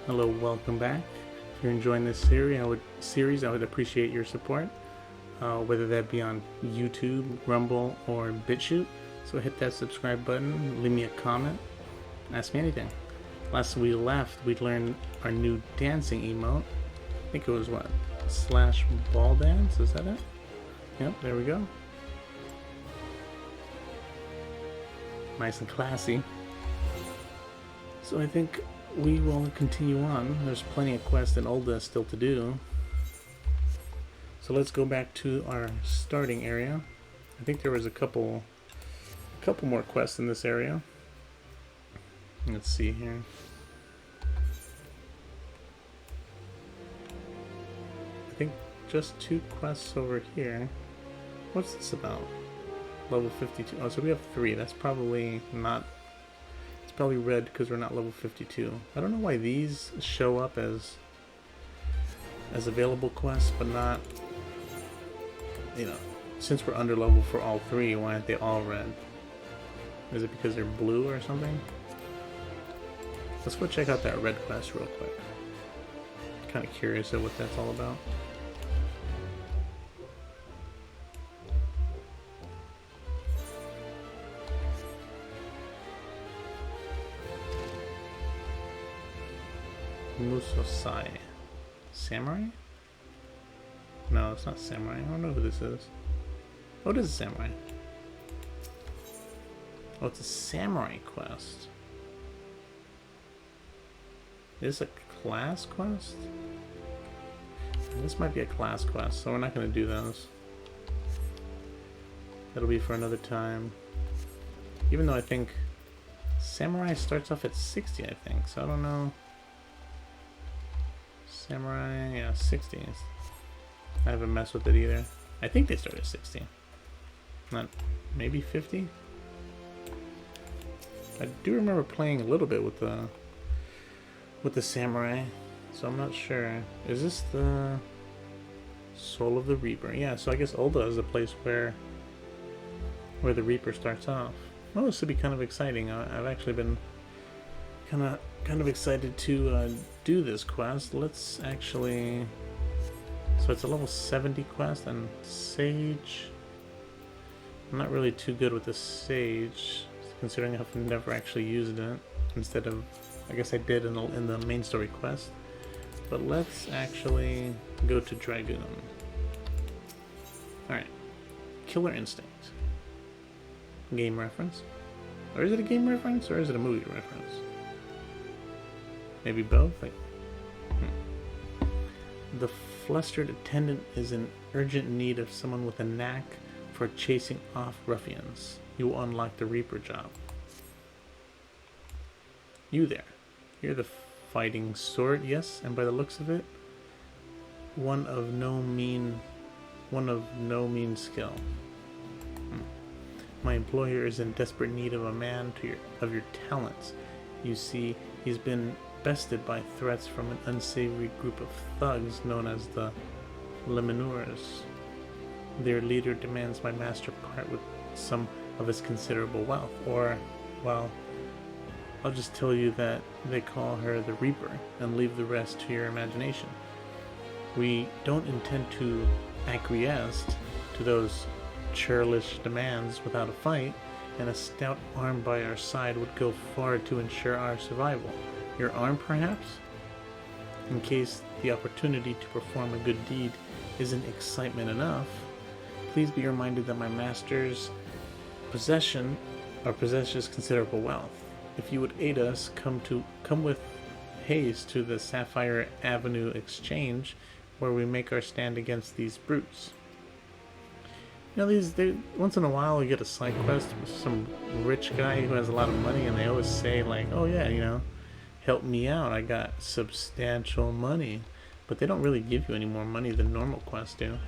Hello, welcome back. If you're enjoying this series, I would appreciate your support, whether that be on YouTube, Rumble, or Bitchute. So hit that subscribe button, leave me a comment, ask me anything. Last we left, we learned our new dancing emote. I think it was what? Slash ball dance? Is that it? Yep, there we go. Nice and classy. So I think we will continue on. There's plenty of quests in Ulda still to do. So let's go back to our starting area. I think there was a couple more quests in this area. Let's see here. I think just 2 quests over here. What's this about? Level 52. Oh, so we have 3. That's probably not... It's probably red because we're not level 52. I don't know why these show up as available quests, but not... You know, since we're under level for all 3, why aren't they all red? Is it because they're blue or something? Let's go check out that red quest real quick. Kind of curious at what that's all about. Musosai. Samurai? No, it's not samurai. I don't know who this is. Oh, it is a samurai. Oh, it's a samurai quest. Is this a class quest? This might be a class quest, so we're not going to do those. That'll be for another time. Even though I think samurai starts off at 60, I think, so I don't know. Samurai, yeah, 60. I haven't messed with it either. I think they start at 60. Not, maybe 50? I do remember playing a little bit with the samurai, so I'm not sure. Is this the Soul of the Reaper? Yeah, so I guess Ulda is the place where the Reaper starts off. Well, this would be kind of exciting. I've actually been kind of excited to do this quest. Let's actually... So it's a level 70 quest, and Sage... I'm not really too good with the Sage, considering I've never actually used it. Instead of... I guess I did in the main story quest. But let's actually go to Dragoon. Alright. Killer Instinct. Game reference. Or is it a game reference, or is it a movie reference? Maybe both? The flustered attendant is in urgent need of someone with a knack for chasing off ruffians. You will unlock the Reaper job. You there. You're the fighting sort, yes, and by the looks of it, one of no mean skill. My employer is in desperate need of a man of your talents. You see, he's been bested by threats from an unsavory group of thugs known as the Lemoneurs. Their leader demands my master part with some of his considerable wealth, or, well, I'll just tell you that they call her the Reaper, and leave the rest to your imagination. We don't intend to acquiesce to those churlish demands without a fight, and a stout arm by our side would go far to ensure our survival. Your arm, perhaps? In case the opportunity to perform a good deed isn't excitement enough, please be reminded that my master's possesses considerable wealth. If you would aid us, come with haste to the Sapphire Avenue Exchange, where we make our stand against these brutes. You know, once in a while you get a side quest with some rich guy who has a lot of money, and they always say like, oh yeah, you know, help me out, I got substantial money. But they don't really give you any more money than normal quests do.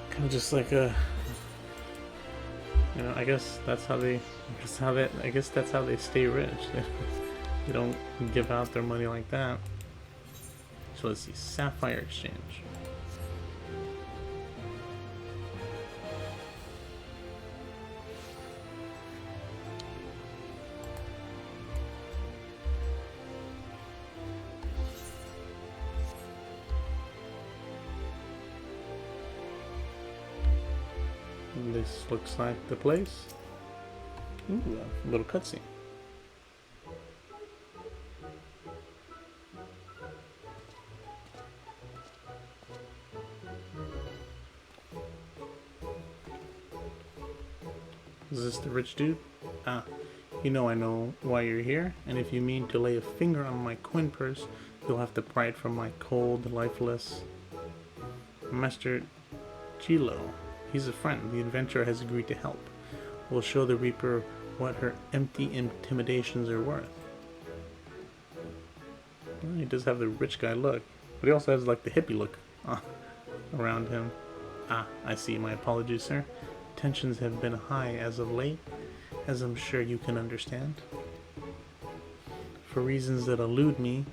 Kind of just like a... You know, I guess that's how they stay rich. They don't give out their money like that. So let's see, Sapphire Exchange. This looks like the place. Ooh, a little cutscene. Is this the rich dude? Ah, you know I know why you're here, and if you mean to lay a finger on my coin purse, you'll have to pry it from my cold, lifeless Master Chilo. He's a friend. The adventurer has agreed to help. We'll show the Reaper what her empty intimidations are worth. Well, he does have the rich guy look, but he also has like the hippie look around him. Ah, I see. My apologies, sir. Tensions have been high as of late, as I'm sure you can understand. For reasons that elude me,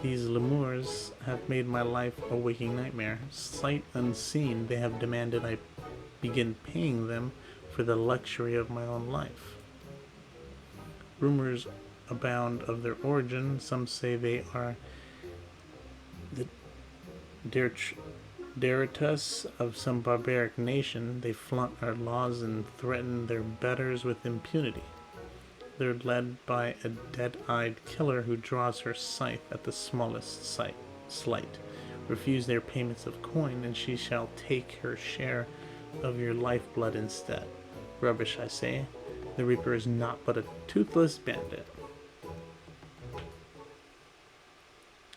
these lemurs have made my life a waking nightmare. Sight unseen, they have demanded I begin paying them for the luxury of my own life. Rumors abound of their origin. Some say they are the Deritus of some barbaric nation. They flaunt our laws and threaten their betters with impunity. They're led by a dead-eyed killer who draws her scythe at the smallest slight. Refuse their payments of coin, and she shall take her share of your lifeblood instead. Rubbish, I say. The Reaper is naught but a toothless bandit.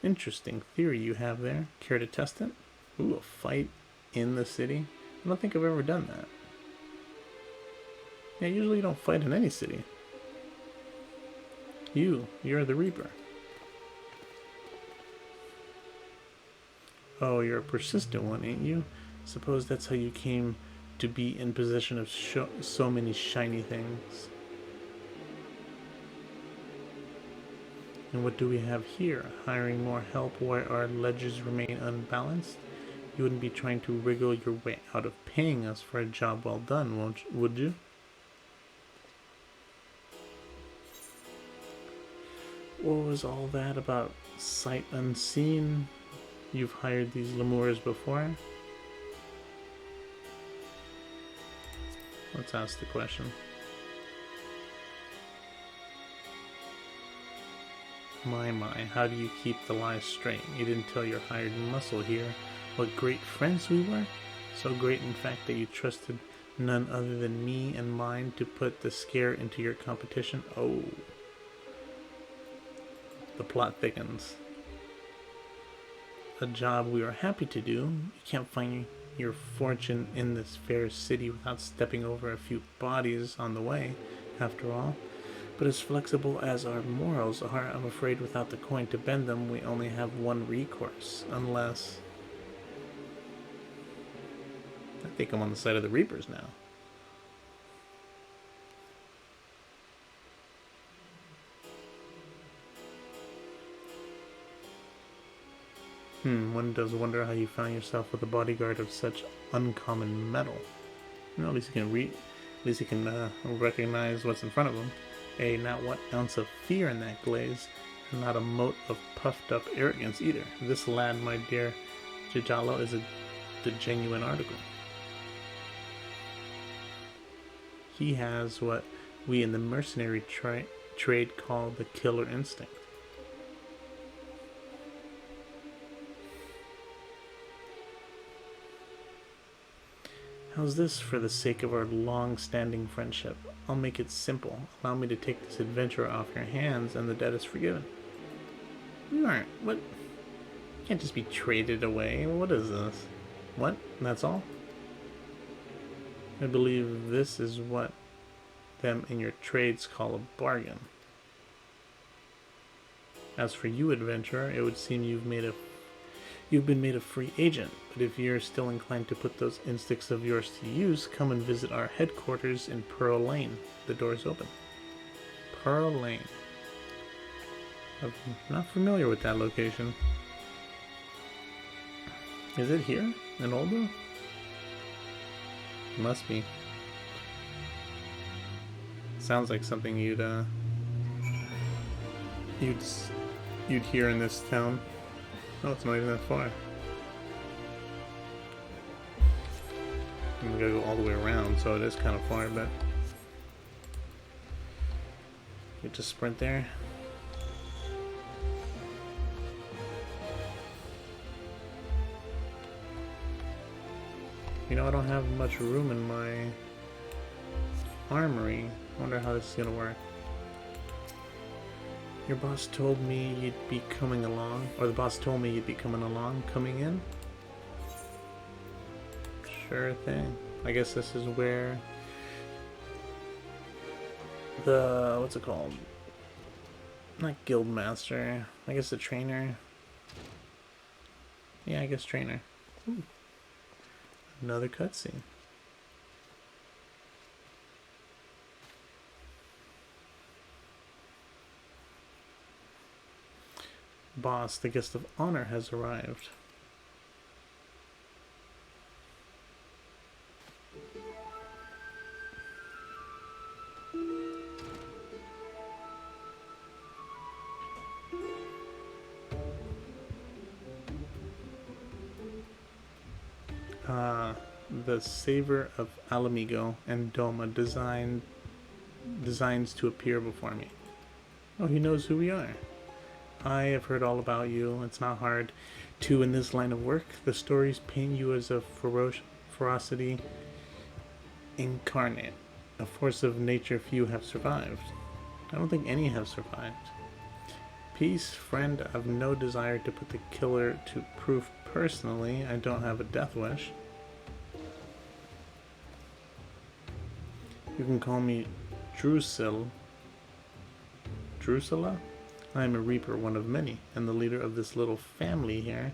Interesting theory you have there. Care to test it? Ooh, a fight in the city? I don't think I've ever done that. Yeah, usually you don't fight in any city. You're the Reaper. Oh, you're a persistent one, ain't you? Suppose that's how you came to be in possession of so many shiny things. And what do we have here? Hiring more help where our ledgers remain unbalanced? You wouldn't be trying to wriggle your way out of paying us for a job well done, would you? What was all that about sight unseen? You've hired these lemurs before? Let's ask the question. My, how do you keep the lies straight? You didn't tell your hired muscle here what great friends we were? So great, in fact, that you trusted none other than me and mine to put the scare into your competition? Oh. The plot thickens. A job we are happy to do. You can't find your fortune in this fair city without stepping over a few bodies on the way, after all. But as flexible as our morals are, I'm afraid without the coin to bend them, we only have one recourse. Unless... I think I'm on the side of the Reapers now. One does wonder how you found yourself with a bodyguard of such uncommon metal. Well, at least he can recognize what's in front of him. Not one ounce of fear in that glaze, and not a mote of puffed up arrogance either. This lad, my dear Jijalo, is the genuine article. He has what we in the mercenary trade call the killer instinct. How's this for the sake of our long-standing friendship? I'll make it simple. Allow me to take this adventure off your hands and the debt is forgiven. You aren't. What? You can't just be traded away. What is this? What? That's all? I believe this is what them in your trades call a bargain. As for you, adventurer, it would seem you've been made a free agent, but if you're still inclined to put those instincts of yours to use, come and visit our headquarters in Pearl Lane. The door's open. Pearl Lane. I'm not familiar with that location. Is it here in Oldo? It must be. Sounds like something you'd hear in this town. Oh, it's not even that far. And we gotta go all the way around, so it is kind of far, but get to sprint there. You know, I don't have much room in my armory. I wonder how this is gonna work. Your boss told me you'd be coming along, or the boss told me you'd be coming along, coming in? Sure thing. I guess this is where the, what's it called? Not guild master. I guess the trainer. Yeah, I guess trainer. Ooh. Another cutscene. Boss, the guest of honor has arrived. The savor of Alamigo and Doma designs to appear before me. Oh, he knows who we are. I have heard all about you. It's not hard to in this line of work. The stories paint you as a ferocity incarnate, a force of nature few have survived. I don't think any have survived. Peace, friend, I've no desire to put the killer to proof personally. I don't have a death wish. You can call me Drusilla. I am a reaper, one of many, and the leader of this little family here.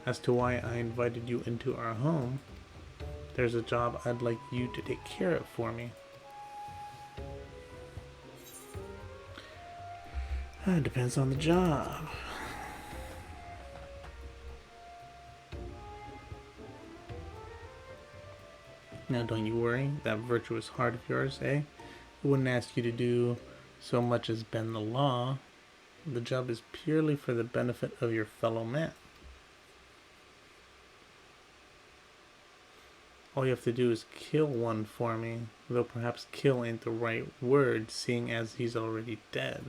As to why I invited you into our home, there's a job I'd like you to take care of for me. It depends on the job. Now don't you worry, that virtuous heart of yours, eh? It wouldn't ask you to do so much as bend the law. The job is purely for the benefit of your fellow man. All you have to do is kill one for me, though perhaps kill ain't the right word, seeing as he's already dead.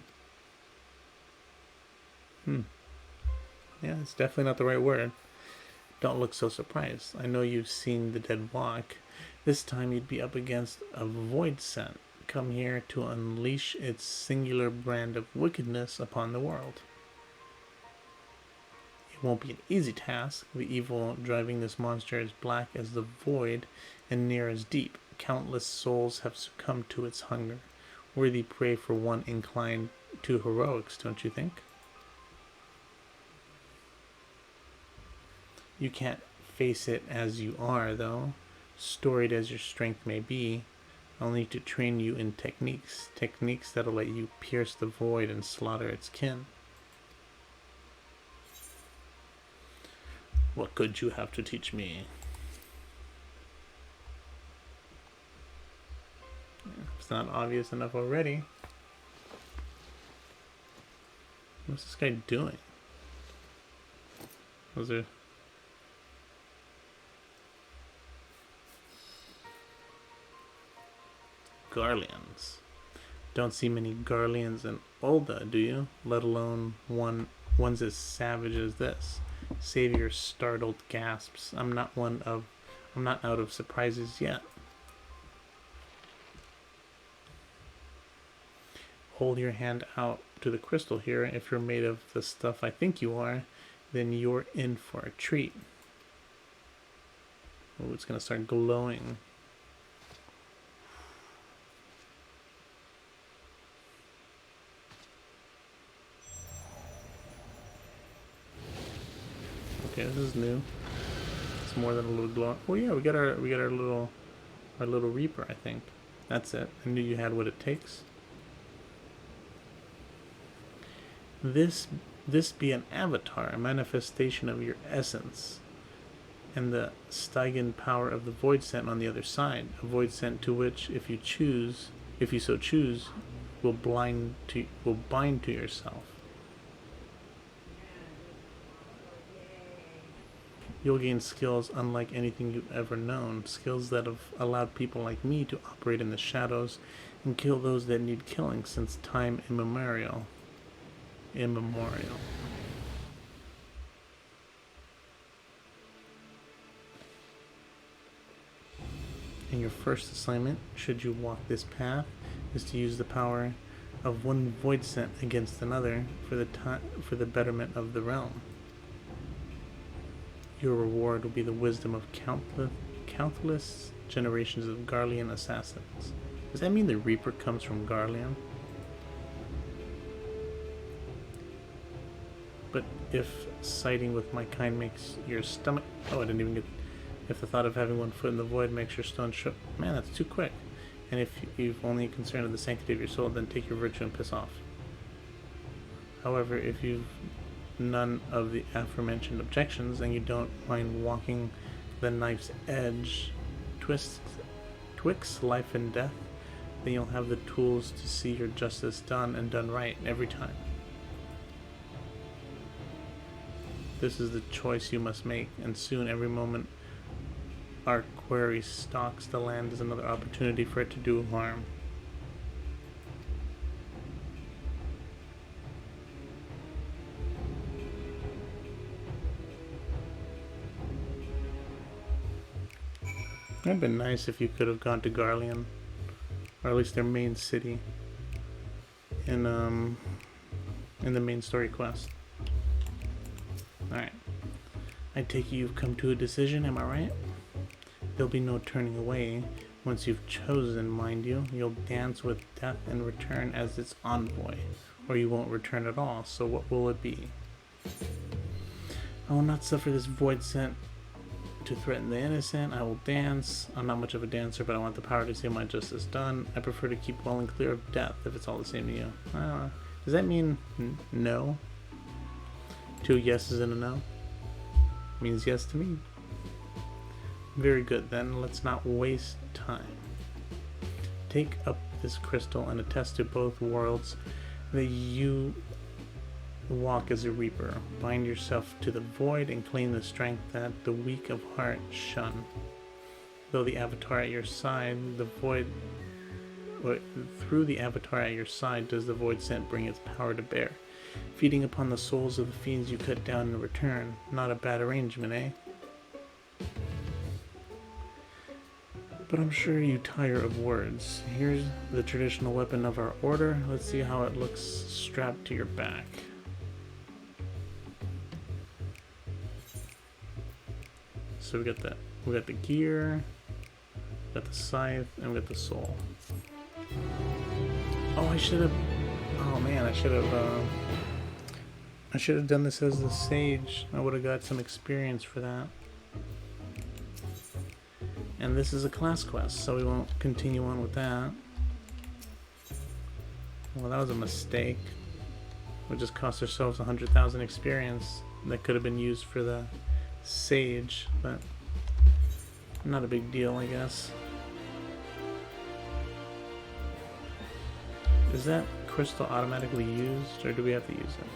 Yeah, it's definitely not the right word. Don't look so surprised. I know you've seen the dead walk. This time you'd be up against a void scent, come here to unleash its singular brand of wickedness upon the world. It won't be an easy task. The evil driving this monster is black as the void and near as deep. Countless souls have succumbed to its hunger. Worthy prey for one inclined to heroics, don't you think? You can't face it as you are, though. Storied as your strength may be, I'll need to train you in techniques that'll let you pierce the void and slaughter its kin. What could you have to teach me? It's not obvious enough already. What's this guy doing? Was there... Garleans. Don't see many Garleans in Ulda, do you? Let alone one's as savage as this. Savior startled gasps. I'm not out of surprises yet. Hold your hand out to the crystal here. If you're made of the stuff I think you are, then you're in for a treat. Oh, it's gonna start glowing. Okay, this is new. It's more than a little glow. Oh yeah, we got our little reaper, I think. That's it. I knew you had what it takes. This be an avatar, a manifestation of your essence, and the Stygian power of the void scent on the other side. A void scent to which, if you so choose, will bind to yourself. You'll gain skills unlike anything you've ever known, skills that have allowed people like me to operate in the shadows and kill those that need killing since time immemorial. Immemorial. And your first assignment, should you walk this path, is to use the power of one void scent against another for the betterment of the realm. Your reward will be the wisdom of countless generations of Garlean assassins. Does that mean the Reaper comes from Garlean? But if siding with my kind makes your stomach... Oh, I didn't even get... If the thought of having one foot in the void makes your stone shook... Man, that's too quick. And if you've only concern of the sanctity of your soul, then take your virtue and piss off. However, if you've none of the aforementioned objections and you don't mind walking the knife's edge twixt life and death, then you'll have the tools to see your justice done and done right every time. This is the choice you must make, and soon every moment our quarry stalks the land is another opportunity for it to do harm. It'd been nice if you could have gone to Garlean, or at least their main city, in the main story quest. Alright. I take it you've come to a decision, am I right? There'll be no turning away. Once you've chosen, mind you, you'll dance with death and return as its envoy, or you won't return at all, so what will it be? I will not suffer this void scent to threaten the innocent. I will dance. I'm not much of a dancer, but I want the power to see my justice done. I prefer to keep well and clear of death, if it's all the same to you. Does that mean no? 2 yeses and a no? Means yes to me. Very good, then let's not waste time. Take up this crystal and attest to both worlds that you walk as a reaper. Bind yourself to the void and claim the strength that the weak of heart shun. Though the avatar at your side, through the avatar at your side does the void scent bring its power to bear, feeding upon the souls of the fiends you cut down in return. Not a bad arrangement, eh? But I'm sure you tire of words. Here's the traditional weapon of our order. Let's see how it looks strapped to your back. So we got the gear, we got the scythe, and we got the soul. Oh, I should have. Oh man, I should have done this as the sage. I would have got some experience for that. And this is a class quest, so we won't continue on with that. Well, that was a mistake. We just cost ourselves 100,000 experience that could have been used for the sage, but not a big deal, I guess. Is that crystal automatically used, or do we have to use it?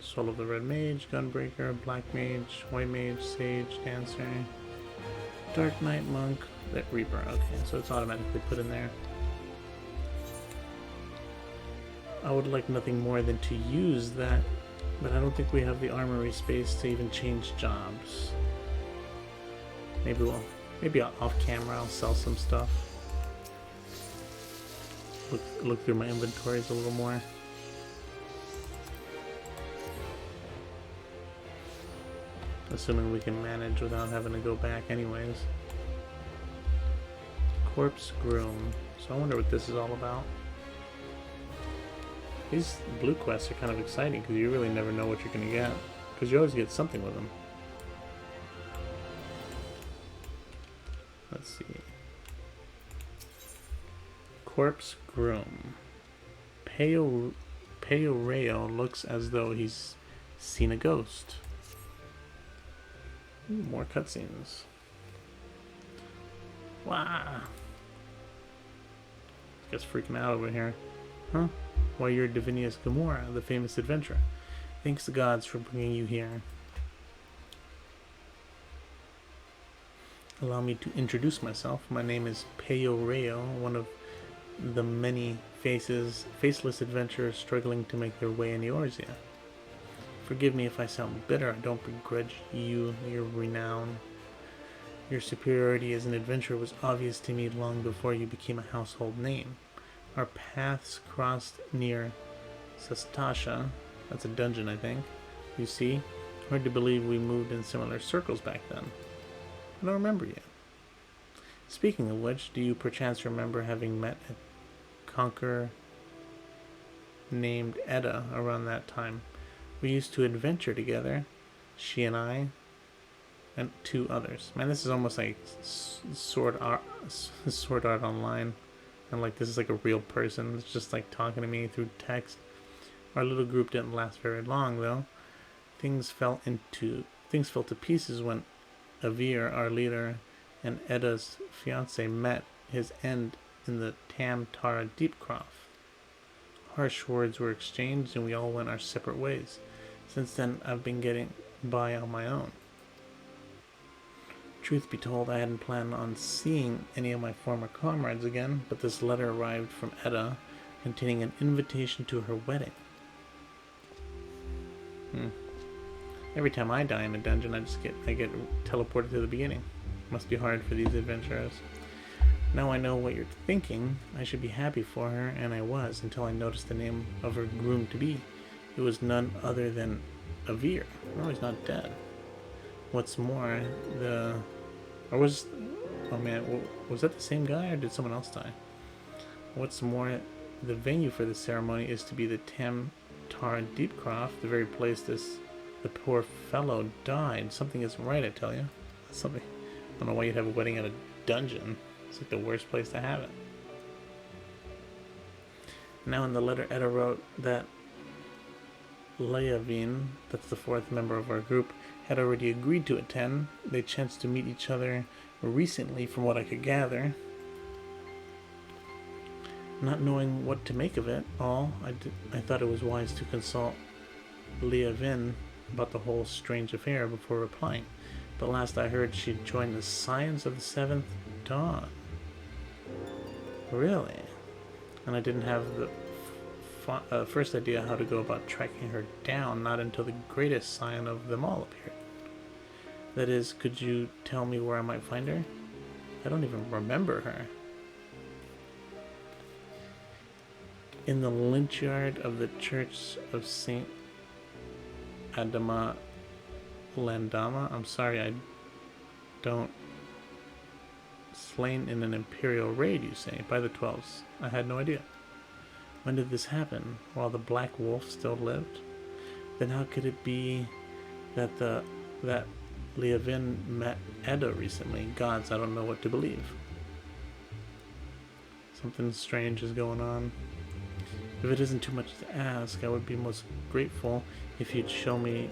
Soul of the Red Mage, Gunbreaker, Black Mage, White Mage, Sage, Dancer, Dark Knight, Monk, that Reaper. Okay, so it's automatically put in there. I would like nothing more than to use that, but I don't think we have the armory space to even change jobs. Maybe off camera I'll sell some stuff. Look through my inventories a little more. Assuming we can manage without having to go back anyways. Corpse Groom. So I wonder what this is all about. These blue quests are kind of exciting because you really never know what you're going to get. Because you always get something with them. Let's see. Corpse Groom. Peyoreo looks as though he's seen a ghost. Ooh, more cutscenes. Wow. Gets freaking out over here. Huh? Why, you're Divinius Gamora, the famous adventurer. Thanks the gods for bringing you here. Allow me to introduce myself. My name is Peyo Rayo, one of the many faceless adventurers struggling to make their way in Eorzea. Forgive me if I sound bitter. I don't begrudge you your renown. Your superiority as an adventurer was obvious to me long before you became a household name. Our paths crossed near Sastasha. That's a dungeon, I think. You see, hard to believe we moved in similar circles back then. I don't remember you. Speaking of which, do you perchance remember having met a conqueror named Edda around that time? We used to adventure together, she and I, and 2 others. Man, this is almost like Sword Art Online, and like this is like a real person. It's just like talking to me through text. Our little group didn't last very long, though. Things fell to pieces when Avir, our leader, and Edda's fiance met his end in the Tam Tara Deepcroft. Harsh words were exchanged, and we all went our separate ways. Since then, I've been getting by on my own. Truth be told, I hadn't planned on seeing any of my former comrades again, but this letter arrived from Edda, containing an invitation to her wedding. Every time I die in a dungeon, I get teleported to the beginning. Must be hard for these adventurers. Now I know what you're thinking. I should be happy for her, and I was, until I noticed the name of her groom-to-be. It was none other than Avir. No, he's not dead. What's more, was that the same guy, or did someone else die? What's more, the venue for the ceremony is to be the Tam Tara Deepcroft, the very place the poor fellow died. Something isn't right, I tell you. I don't know why you'd have a wedding at a dungeon. It's like the worst place to have it. Now in the letter, Edda wrote that Leavin, that's the 4th member of our group, had already agreed to attend. They chanced to meet each other recently, from what I could gather. Not knowing what to make of it all, I thought it was wise to consult Leavin about the whole strange affair before replying. But last I heard, she'd joined the Scions of the 7th Dawn. Really? And I didn't have the first idea how to go about tracking her down, not until the greatest scion of them all appeared. That is, could you tell me where I might find her? I don't even remember her. In the lynch yard of the Church of St. Adama Landama. I'm sorry, I don't. Slain in an Imperial raid, you say, by the 12s. I had no idea. When did this happen? While the Black Wolf still lived? Then how could it be that Leavin met Edda recently? Gods, I don't know what to believe. Something strange is going on. If it isn't too much to ask, I would be most grateful if you'd show me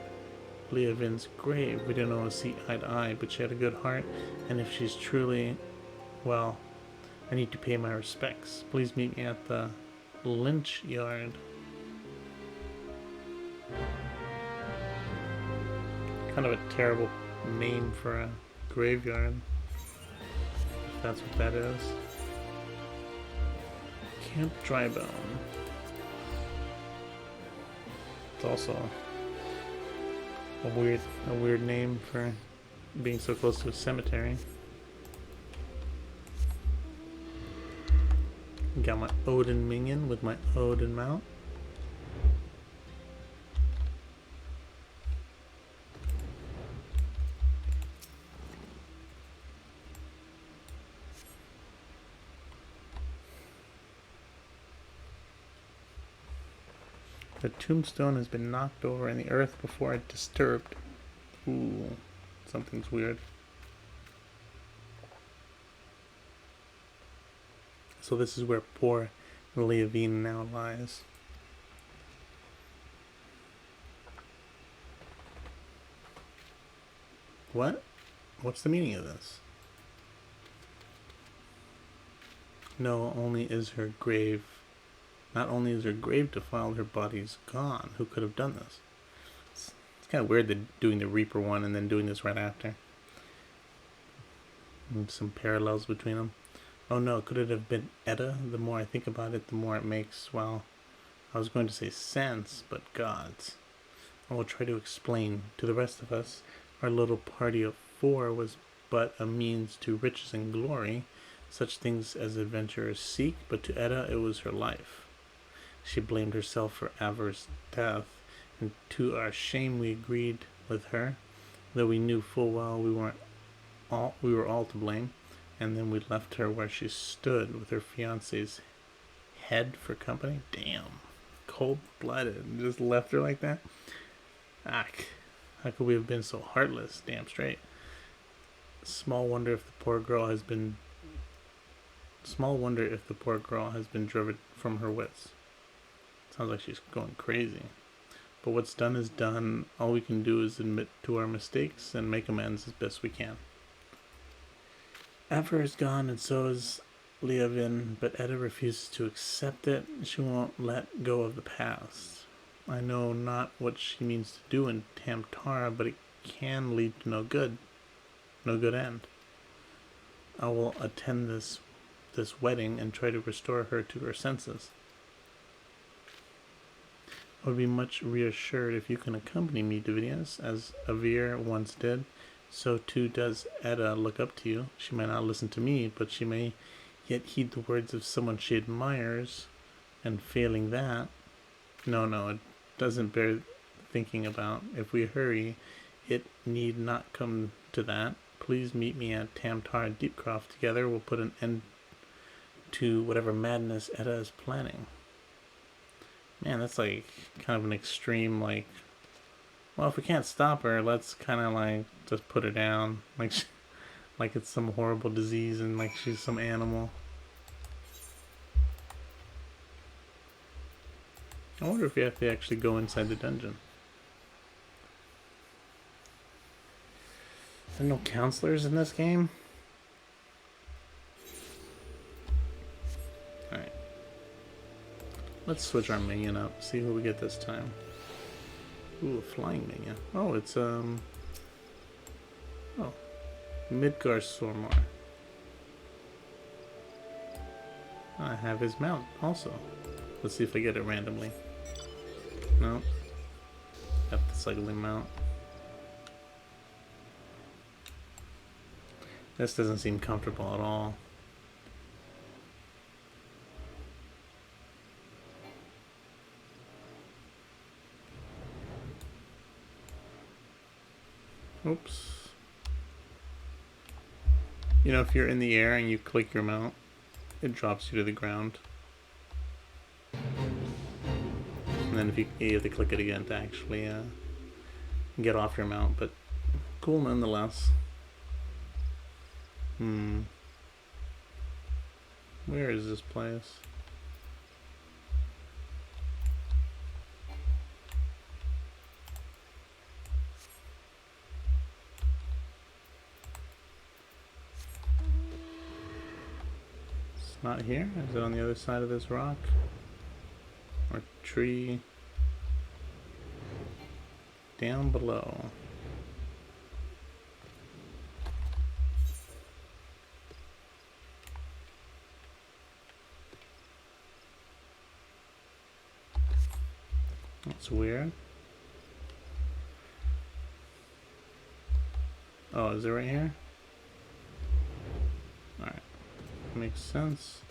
Leavin's grave. We didn't always see eye to eye, but she had a good heart, and if she's truly, well, I need to pay my respects. Please meet me at the lynch yard. Kind of a terrible name for a graveyard, if that's what that is. Camp Drybone. It's also a weird name for being so close to a cemetery. Got my Odin minion with my Odin mount. The tombstone has been knocked over in the earth before it disturbed. Ooh, something's weird. So this is where poor Leavin now lies. What? What's the meaning of this? No, only is her grave Not only is her grave defiled, her body's gone. Who could have done this? It's kind of weird that doing the Reaper one and then doing this right after. And some parallels between them. Oh no, could it have been Edda? The more I think about it, the more it makes, well, I was going to say sense, but gods. I will try to explain. To the rest of us, our little party of 4 was but a means to riches and glory, such things as adventurers seek, but to Edda it was her life. She blamed herself for Avar's death, and to our shame we agreed with her, though we knew full well we were all to blame, and then we left her where she stood with her fiance's head for company. Damn. Cold-blooded. Just left her like that? Ah, how could we have been so heartless? Damn straight. Small wonder if the poor girl has been driven from her wits. Sounds like she's going crazy. But what's done is done. All we can do is admit to our mistakes and make amends as best we can. Avar is gone and so is Leavin, but Edda refuses to accept it. She won't let go of the past. I know not what she means to do in Tamtara, but it can lead to no good end. I will attend this wedding and try to restore her to her senses. I would be much reassured if you can accompany me, Davidius, as Avir once did. So too does Edda look up to you. She may not listen to me, but she may yet heed the words of someone she admires, and failing that, no, it doesn't bear thinking about. If we hurry, it need not come to that. Please meet me at Tamtara Deepcroft. Together we'll put an end to whatever madness Edda is planning. Man, that's like kind of an extreme, like, well, if we can't stop her, let's kind of like just put her down, like like it's some horrible disease and like she's some animal. I wonder if you have to actually go inside the dungeon. Are there no counselors in this game? Alright. Let's switch our minion up, see who we get this time. Ooh, a flying minion. Oh, it's, oh. Midgar Sormar. I have his mount also. Let's see if I get it randomly. No. Got this ugly mount. This doesn't seem comfortable at all. Oops. You know, if you're in the air and you click your mount, it drops you to the ground. And then if you have to click it again to actually get off your mount, but cool nonetheless. Where is this place? It's not here? Is it on the other side of this rock? Or tree? Down below. That's weird. Oh, is it right here? Alright. Makes sense.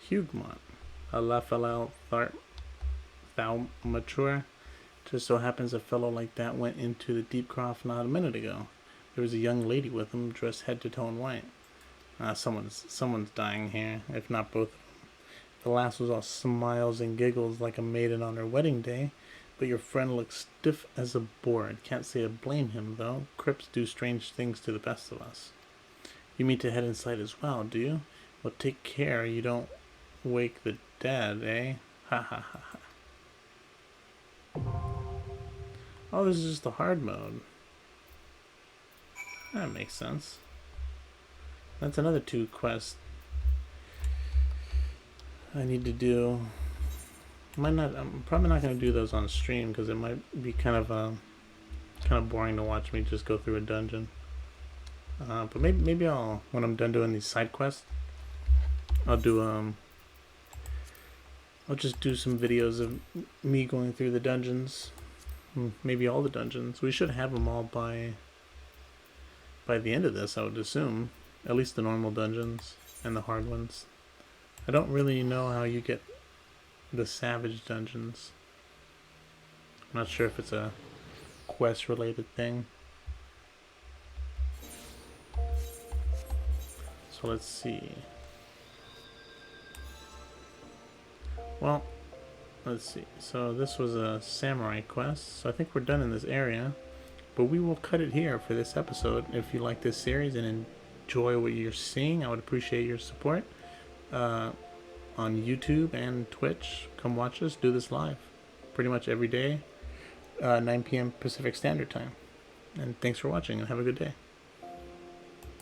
Hugmont. Alaphalal Thaumature. Just so happens a fellow like that went into the Deepcroft not a minute ago. There was a young lady with him, dressed head to toe in white. Someone's dying here, if not both of them. The last was all smiles and giggles like a maiden on her wedding day, but your friend looks stiff as a board. Can't say I blame him, though. Crips do strange things to the best of us. You mean to head inside as well, do you? Well, take care you don't wake the dead, eh? Ha ha ha ha. Oh, this is just the hard mode. That makes sense. That's another 2 quests I need to do. I'm probably not going to do those on stream because it might be kind of boring to watch me just go through a dungeon. But maybe I'll, when I'm done doing these side quests, I'll just do some videos of me going through the dungeons. Maybe all the dungeons. We should have them all by the end of this, I would assume. At least the normal dungeons and the hard ones. I don't really know how you get the savage dungeons. I'm not sure if it's a quest related thing. So let's see. Well, let's see. So this was a samurai quest. So I think we're done in this area. But we will cut it here for this episode. If you like this series and enjoy what you're seeing, I would appreciate your support. On YouTube and Twitch, come watch us do this live pretty much every day, 9 p.m. Pacific Standard Time. And thanks for watching and have a good day.